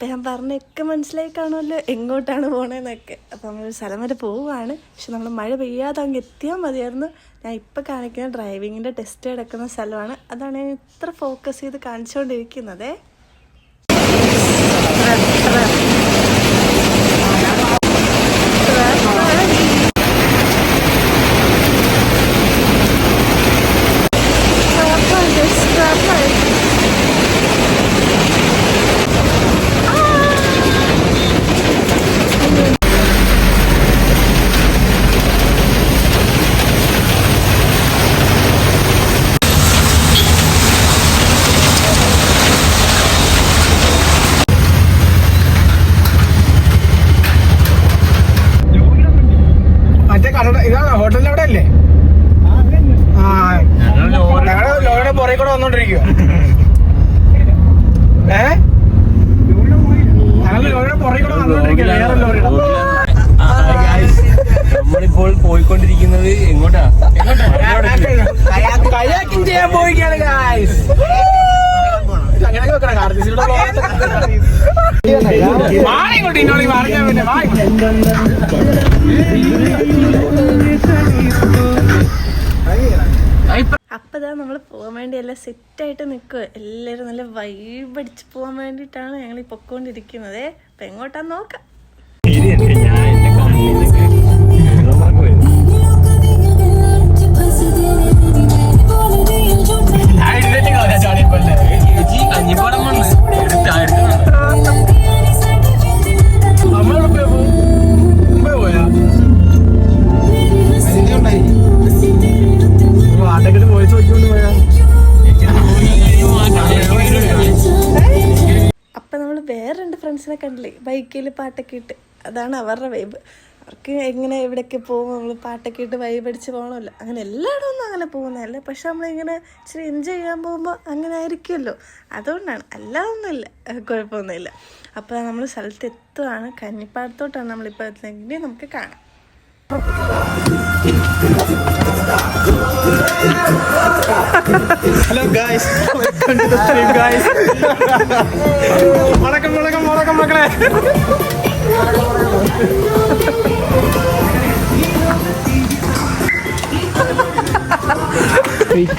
അപ്പം ഞാൻ പറഞ്ഞൊക്കെ മനസ്സിലായി കാണുമല്ലോ എങ്ങോട്ടാണ് പോകണതെന്നൊക്കെ. അപ്പം നമ്മളൊരു സ്ഥലം വരെ പോവുകയാണ്. പക്ഷെ നമ്മൾ മഴ പെയ്യാതെ അങ്ങ് എത്തിയാൽ മതിയായിരുന്നു. ഞാൻ ഇപ്പം കാണിക്കുന്ന ഡ്രൈവിങ്ങിൻ്റെ ടെസ്റ്റ് എടുക്കുന്ന സ്ഥലമാണ്. അതാണ് ഞാൻ ഇത്ര ഫോക്കസ് ചെയ്ത് കാണിച്ചുകൊണ്ടിരിക്കുന്നത്. ഹോട്ടലിൽ അവിടെ അല്ലേ? ലോറിയുടെ പുറകെ കൂടെ വന്നോണ്ടിരിക്കുക. ലോറിയുടെ പുറകെ കൂടെ വന്നോണ്ടിരിക്കുക. വേറെ ലോറിയുടെ. നമ്മളിപ്പോൾ പോയിക്കൊണ്ടിരിക്കുന്നത് എങ്ങോട്ടാ? കയാക്കിംഗ് ചെയ്യാൻ പോയിക്കാണ് ഗായ്സ്. അങ്ങനെ വെക്കണം. മാറിങ്ങോട്ട് ഇന്നോളി മാറിയാ പിന്നെ അപ്പം ഇതാ നമ്മൾ പോകാൻ വേണ്ടി എല്ലാം സെറ്റായിട്ട് നിൽക്കുക. എല്ലാവരും നല്ല വൈബടിച്ച് പോകാൻ വേണ്ടിയിട്ടാണ് ഞങ്ങൾ ഈ പൊക്കോണ്ടിരിക്കുന്നത്. അപ്പം എങ്ങോട്ടാന്ന് നോക്കാം. അപ്പം നമ്മൾ വേറെ 2 ഫ്രണ്ട്സിനെ കണ്ടില്ലേ, ബൈക്കിൽ പാട്ടൊക്കെ ഇട്ട്. അതാണ് അവരുടെ വൈബ്. അവർക്ക് എങ്ങനെ എവിടെയൊക്കെ പോകും, നമ്മൾ പാട്ടൊക്കെ ഇട്ട് വൈബ് അടിച്ച് പോകണമല്ലോ. അങ്ങനെ എല്ലായിടും ഒന്നും അങ്ങനെ പോകുന്നതല്ല. പക്ഷെ നമ്മളിങ്ങനെ ഇച്ചിരി എൻജോയ് ചെയ്യാൻ പോകുമ്പോൾ അങ്ങനെ ആയിരിക്കുമല്ലോ, അതുകൊണ്ടാണ്. അല്ലാതൊന്നുമില്ല, കുഴപ്പമൊന്നുമില്ല. അപ്പോൾ നമ്മൾ സ്ഥലത്ത് എത്തുകയാണ്. കന്നിപ്പാടത്തോട്ടാണ് നമ്മളിപ്പോൾ എത്തുന്നതെങ്കിൽ നമുക്ക് കാണാം. Hello guys, welcome to the stream guys. വണക്കം മക്കളെ.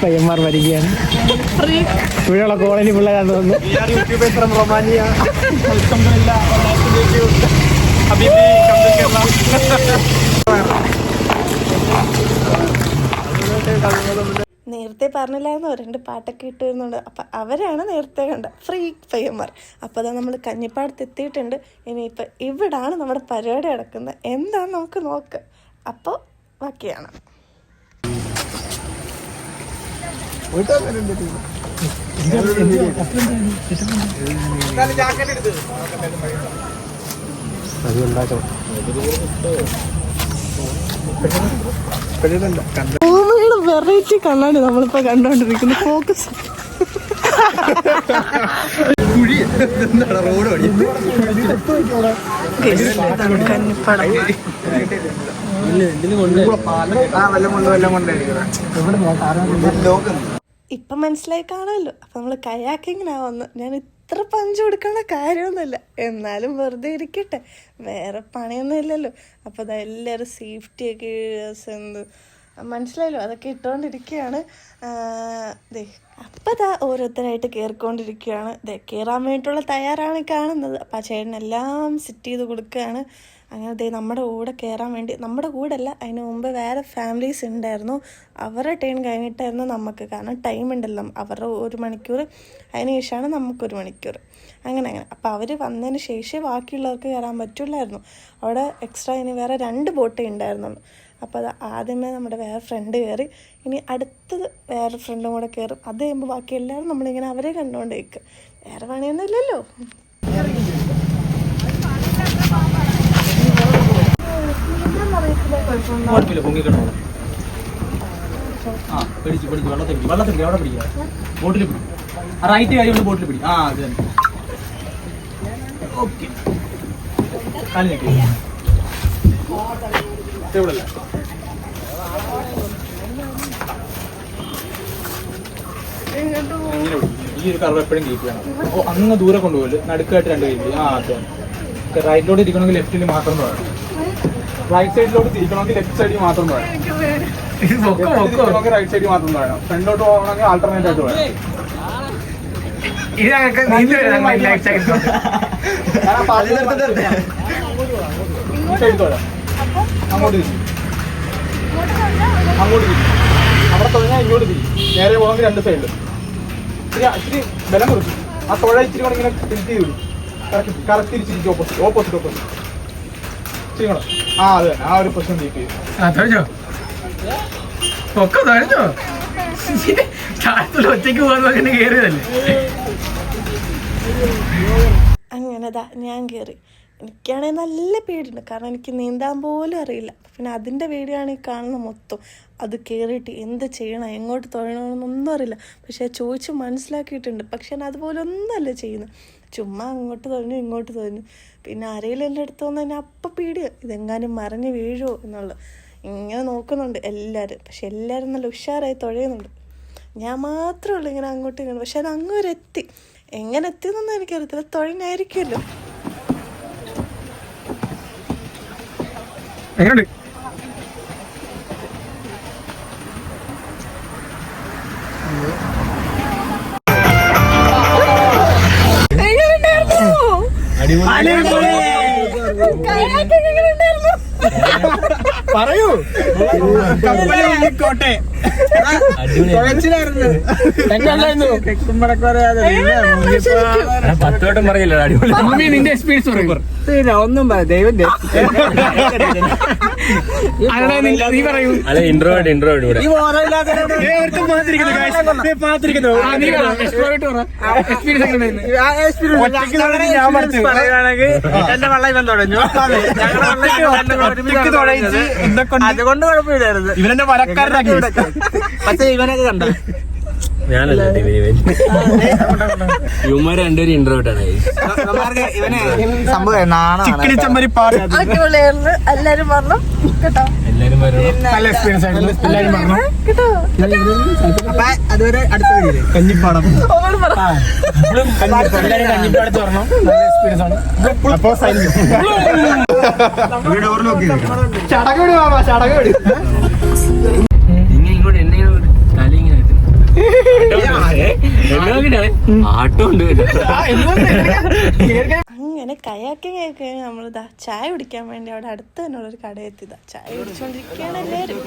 പയ്യന്മാർ വരികയാണ്. ഇവിടെയുള്ള കോളനി പിള്ളേരാണ് വന്നു. നേരത്തെ പറഞ്ഞില്ലായിരുന്നോ 2 പാട്ടൊക്കെ ഇട്ട് വരുന്നുണ്ട്. അപ്പം അവരാണ് നേരത്തെ കണ്ട ഫ്രീ പയ്യന്മാർ. അപ്പോൾ അതാ നമ്മൾ കന്നിപ്പാടത്ത് എത്തിയിട്ടുണ്ട്. ഇനിയിപ്പോൾ ഇവിടാണ് നമ്മുടെ പരിപാടി നടക്കുന്നത്. എന്താന്ന് നമുക്ക് നോക്കാം. അപ്പോൾ ബാക്കിയാണ്. വെറൈറ്റി കണ്ണാണ് നമ്മളിപ്പോ കണ്ടോണ്ടിരിക്കുന്നത്. ഫോക്കസ് ഇപ്പൊ മനസ്സിലായി കാണുമല്ലോ. അപ്പൊ നമ്മള് കയാക്കിങ്ങിനാ വന്നു. ഞാൻ ഇത്ര പഞ്ച് കൊടുക്കേണ്ട കാര്യമൊന്നുമില്ല, എന്നാലും വെറുതെ ഇരിക്കട്ടെ, വേറെ പണിയൊന്നും ഇല്ലല്ലോ. അപ്പോൾ അതാ എല്ലാവരും സേഫ്റ്റിയൊക്കെ എന്ത് മനസ്സിലായല്ലോ, അതൊക്കെ ഇട്ടുകൊണ്ടിരിക്കുകയാണ്. അപ്പം അതാ ഓരോരുത്തരായിട്ട് കയറിക്കൊണ്ടിരിക്കുകയാണ്. കയറാൻ വേണ്ടിയിട്ടുള്ള തയ്യാറാണ് കാണുന്നത്. അപ്പം ആ ചേട്ടനെല്ലാം സെറ്റ് ചെയ്ത് കൊടുക്കുകയാണ്. അങ്ങനെ നമ്മുടെ കൂടെ കയറാൻ വേണ്ടി, നമ്മുടെ കൂടെ അല്ല, അതിന് മുമ്പ് വേറെ ഫാമിലീസ് ഉണ്ടായിരുന്നു. അവരുടെ ടൈം കഴിഞ്ഞിട്ടായിരുന്നു നമുക്ക്, കാരണം ടൈം ഉണ്ടല്ലോ, അവരുടെ 1 മണിക്കൂർ, അതിന് ശേഷമാണ് നമുക്കൊരു മണിക്കൂർ, അങ്ങനെ. അപ്പോൾ അവർ വന്നതിന് ശേഷം ബാക്കിയുള്ളവർക്ക് കയറാൻ പറ്റില്ലായിരുന്നു. അവിടെ എക്സ്ട്രാ ഇനി വേറെ 2 ബോട്ടേ ഉണ്ടായിരുന്നുള്ളൂ. അപ്പോൾ അത് ആദ്യമേ നമ്മുടെ വേറെ ഫ്രണ്ട് കയറി, ഇനി അടുത്തത് വേറെ ഫ്രണ്ടും കൂടെ കയറും. അത് കഴിയുമ്പോൾ ബാക്കി എല്ലാവരും നമ്മളിങ്ങനെ അവരെ കണ്ടുകൊണ്ടേക്കും. വേറെ പണിയൊന്നും ഇല്ലല്ലോ. റൈറ്റ് കാര്യം ബോട്ടിൽ പിടി. അത് തന്നെ. ഓക്കെ, ഈ ഒരു കർവ് എപ്പോഴും കീപ്പ് ചെയ്യണം. ഓ അങ്ങ് ദൂരെ കൊണ്ടുപോകല്, നടുക്കായിട്ട് 2 കൈ. ആ അതെ. റൈറ്റിലോട്ട് ഇരിക്കണമെങ്കിൽ ലെഫ്റ്റിൽ മാത്രം വേണം. റൈറ്റ് സൈഡിലോട്ട് തിരിക്കണമെങ്കിൽ ലെഫ്റ്റ് സൈഡിൽ മാത്രം വേണം. റൈറ്റ് സൈഡിൽ മാത്രം വേണം. ഫ്രണ്ടിലോട്ട് പോകണമെങ്കിൽ ആൾട്ടർനേറ്റ് ആയിട്ട് വേണം. അങ്ങോട്ട് തിരിക്കും, അങ്ങോട്ട് തിരിക്കും. അവിടെ തൊഴിഞ്ഞാൽ ഇങ്ങോട്ട് തിരിക്കും. നേരെ പോകണമെങ്കിൽ 2 സൈഡിൽ ഇച്ചിരി ബലം കൊടുക്കും. ആ തുഴ ഇച്ചിരി കൂടെ ഇങ്ങനെ തിരിച്ച് വിടും. കറക്റ്റ് തിരിച്ചിരിക്കും. ഓപ്പോസിറ്റ് ഇച്ചിരി കൂടെ. ആ അത് തന്നെ, ആ ഒരു പ്രശ്നം കീപ്പ് ചെയ്യും. ഒറ്റയ്ക്ക് പോകുന്ന കയറിയതല്ലേ. അങ്ങനെതാ ഞാൻ കയറി. എനിക്കാണെങ്കിൽ നല്ല പേടിയുണ്ട്, കാരണം എനിക്ക് നീന്താൻ പോലും അറിയില്ല. പിന്നെ അതിൻ്റെ വീഡിയോ ആണ് ഈ കാണുന്ന മൊത്തം. അത് കയറിയിട്ട് എന്ത് ചെയ്യണം, എങ്ങോട്ട് തൊഴണമെന്നൊന്നും അറിയില്ല. പക്ഷേ ചോദിച്ച് മനസ്സിലാക്കിയിട്ടുണ്ട്. പക്ഷെ ഞാൻ അതുപോലെ ഒന്നുമല്ല ചെയ്യുന്നത്. ചുമ്മാ അങ്ങോട്ട് തൊഴഞ്ഞു ഇങ്ങോട്ട് തൊഴഞ്ഞു. പിന്നെ ആരെങ്കിലും എൻ്റെ അടുത്ത് വന്ന് തന്നെ അപ്പം പേടിയാണ്, ഇതെങ്ങാനും മറിഞ്ഞ് വീഴുമോ എന്നുള്ളത്. ഇങ്ങനെ നോക്കുന്നുണ്ട് എല്ലാവരും. പക്ഷെ എല്ലാവരും നല്ല ഉഷാറായി തുഴയുന്നുണ്ട്. ഞാൻ മാത്രമേ ഉള്ളൂ ഇങ്ങനെ അങ്ങോട്ടും ഇങ്ങനെ. പക്ഷെ അത് അങ്ങ് വരെ എത്തി. എങ്ങനെ എത്തിയെന്നൊന്നും എനിക്കറിയത്തില്ല. തുഴഞ്ഞായിരിക്കുമല്ലോ. എങ്ങനെയുണ്ട്? പറയൂ. കപ്പലിക്കോട്ടെ പത്തോട്ടം പറയില്ല. അടിപൊളി. നിന്റെ എക്സ്പീരിയൻസ് പറയും. പിന്നെ ഒന്നും ദൈവന്റെ നീ പറയൂ. അല്ല ഇൻട്രോവേർഡ് ഇവിടെ. പറയുകയാണെങ്കിൽ എന്റെ വള്ളം ഇവൻ തുടങ്ങി. അതുകൊണ്ട് കുഴപ്പമില്ലായിരുന്നു. ഇവരെന്നെ വരക്കാരനാക്കി. പക്ഷെ ഇവനൊക്കെ കണ്ട ഞാനല്ല ഇവന്മാര് 2 പേരും ഇൻട്രോവേർഡ് ആണ്. ഇവനെ സംഭവം നാണാണ്. എല്ലാരും പറഞ്ഞു കേട്ടോ. എല്ലാരും നല്ല എക്സ്പീരിയൻസ് ആയിരുന്നു. എല്ലാവരും പറഞ്ഞു കേട്ടോ. അതുവരെ അടുത്ത വീഡിയോ കഞ്ഞിപ്പാടം. എല്ലാവരും കഞ്ഞിപ്പാടത്ത് പറഞ്ഞു. നല്ല എക്സ്പീരിയൻസ് ആണ്. അപ്പോ ചടകോട് മാമാ, ചടകോട്. ഇങ്ങോട്ട് എന്നെ തല ഇങ്ങനെ ആട്ടം ഉണ്ട്. അങ്ങനെ കയാക്കിങ് ഒക്കെ കഴിഞ്ഞ് നമ്മളിതാ ചായ കുടിക്കാൻ വേണ്ടി അവിടെ അടുത്ത് തന്നെയുള്ളൊരു കട എത്തിയതാ. ചായ കുടിച്ചോണ്ടിരിക്കുകയാണ് എല്ലാവരും.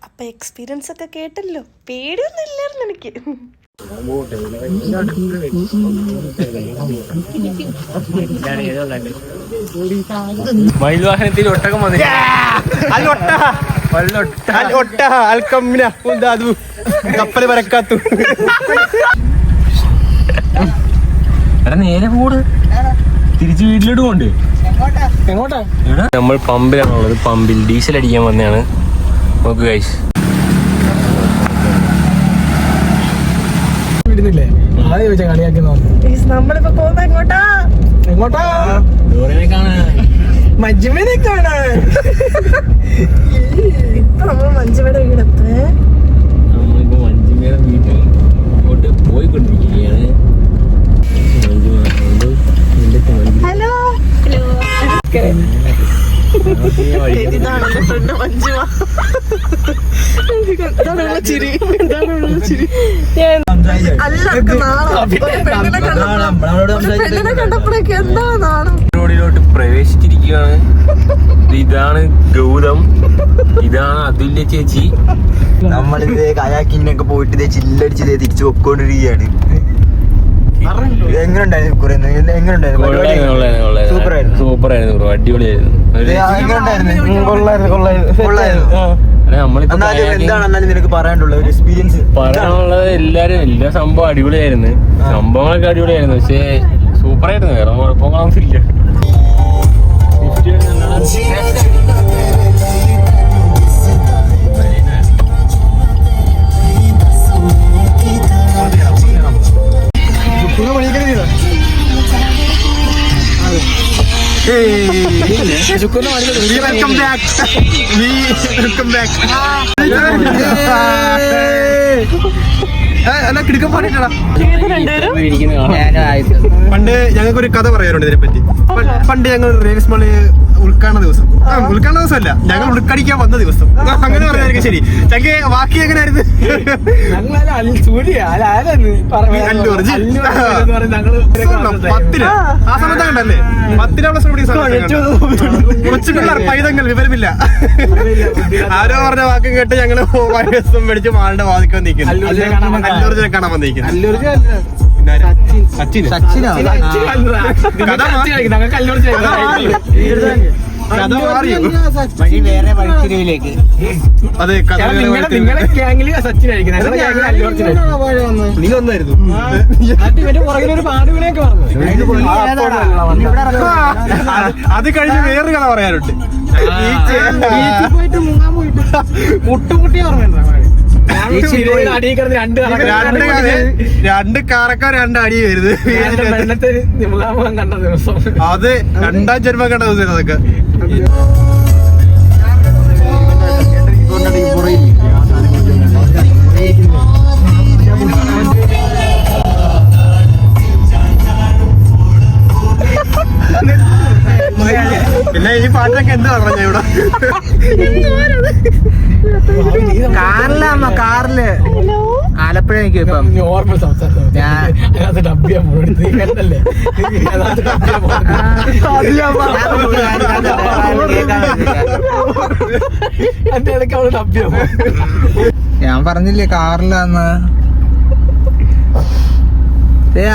അപ്പൊ എക്സ്പീരിയൻസ് ഒക്കെ കേട്ടല്ലോ. പേടിയൊന്നും ഇല്ലായിരുന്നു എനിക്ക്. മയിൽവാഹനത്തിൽ ഒട്ടകം വന്നില്ല. കപ്പല് പറക്കാത്തു. എടാ നേരെ പോട്, തിരിച്ച് വീട്ടിലോട്ട് പോണ്ട്. എങ്ങോട്ടാ? നമ്മൾ പമ്പിലാണുള്ളത്. പമ്പിൽ ഡീസൽ അടിക്കാൻ വന്നതാണ്. നോക്ക് ഗൈസ്. വിടുന്നില്ലേ? ആദ്യം ചോദിച്ചാ കളിയാക്കുന്ന. നമ്മളിപ്പോ പോകുമ്പോ എങ്ങോട്ടാ? എങ്ങോട്ടാ? ഡോറിനെ കാണാൻ. മജ്ജിമേനെ കാണാൻ. ഇപ്പൊ നമ്മൾ മഞ്ജുവിടെ വീടെത്തേ. നമ്മളിപ്പോ മഞ്ജുമേടെ വീട്ടിൽ ഇങ്ങോട്ട് പോയിക്കൊണ്ടിരിക്കുകയാണ്. ഹലോ. ഇതാണ് എന്റെ ഫ്രണ്ട് മഞ്ജുവ. ചിരി അല്ല പെണ്ണിനെ കണ്ടപ്പോഴേക്ക് എന്താ നാണം. റോഡിലോട്ട് പ്രവേശിച്ചിരിക്കുകയാണ്. ഇതാണ് ഗൗതം, ഇതാണ് അതുല്യ ചേച്ചി. നമ്മളിത് കയാക്കിങ്ങിനൊക്കെ പോയിട്ട് ഇതേ ചില്ലടിച്ച് ഇതേ തിരിച്ചു പൊക്കോണ്ടിരിക്കുകയാണ്. എങ്ങനെയുണ്ടായിരുന്നു? സൂപ്പറായിരുന്നു ബ്രോ, അടിപൊളിയായിരുന്നു. എന്താണെന്നാലും നിനക്ക് പറയാനുള്ളത് ഒരു എക്സ്പീരിയൻസ് പറയാനുള്ളത് എല്ലാ സംഭവം അടിപൊളിയായിരുന്നു. സംഭവങ്ങളൊക്കെ അടിപൊളിയായിരുന്നു. പക്ഷേ സൂപ്പറായിരുന്നു. വേറെ കുഴപ്പങ്ങളൊന്നുമില്ല. Welcome back. Welcome back. അല്ല കിടക്കാൻ പാടില്ലടാ. ഇരിക്കുന്ന പണ്ട് ഞങ്ങൾക്ക് ഒരു കഥ പറയാറുണ്ട് ഇതിനെ പറ്റി. പണ്ട് ഞങ്ങൾ റേസ് മോള് ഉൾക്കാണ ദിവസം, ഉൾക്കാണ ദിവസമല്ല, ഞങ്ങൾ ഉൾക്കടിക്കാൻ വന്ന ദിവസം, അങ്ങനെ പറഞ്ഞായിരിക്കും ശരി. ഞങ്ങൾക്ക് ബാക്കി എങ്ങനെയായിരുന്നു? പത്തിന് ആ സമയത്താണ്ടല്ലേ 10ാം ക്ലാസ് കുറച്ച് പിള്ളേർ പൈതങ്ങൾ വിവരമില്ല. ആരോ പറഞ്ഞ വാക്കും കേട്ട് ഞങ്ങള് ദിവസം മേടിച്ച് മാളുടെ വാദിക്കാൻ വന്നിരിക്കുന്നു. അല്ലൂർജിനെ കാണാൻ വന്നിരിക്കുന്നു. കഥ മാറിയോ? വേറെ വഴിത്തിരിവിലേക്ക്. അതെ, നീ ഒന്നായിരുന്നു. അത് കഴിഞ്ഞ് വേറൊരു കഥ പറയാനുണ്ട്. മുട്ടുമുട്ടി രണ്ട് കാറക്കാർ 2 അടി വരുന്നത്. കണ്ട ദിവസം അത് 2ാം ജന്മം കണ്ട ദിവസം അതൊക്കെ. പിന്നെ ഈ പാട്ടൊക്കെ എന്താ പറഞ്ഞ ഇവിടെ? കാറിലാമ്മ, കാറില് ആലപ്പുഴ നിൽക്കും ഇപ്പം. നോർമൽ സംസാരം ഡബ്ബിയാ കണ്ടല്ലേ? എന്റെ ഇടയ്ക്ക് അവള് ഡബ്ബിയാ. ഞാൻ പറഞ്ഞില്ലേ കാറിലാന്ന്.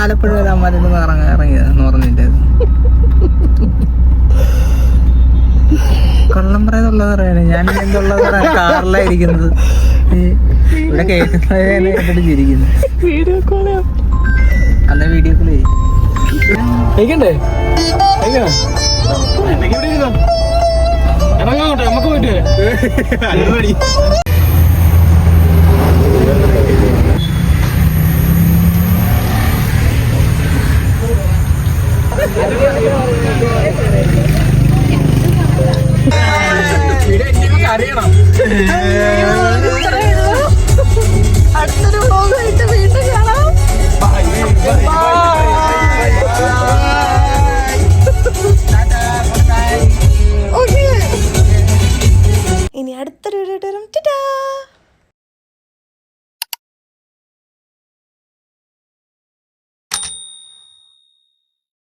ആലപ്പുഴ വരാൻ മരുന്ന് ഇറങ്ങിയതെന്ന് പറഞ്ഞിട്ട് കൊള്ളം പറയുന്നുള്ളത് പറയണേ. ഞാൻ എന്തുള്ളത് പറയാൻ കാറിലായിരിക്കുന്നത്. ഇവിടെ കേട്ടിട്ട് ചിരിക്കുന്നു. അന്ന് വീഡിയോ കോളേ കഴിക്കണ്ടേ? നമുക്ക് പോയിട്ട് അടിപൊളി.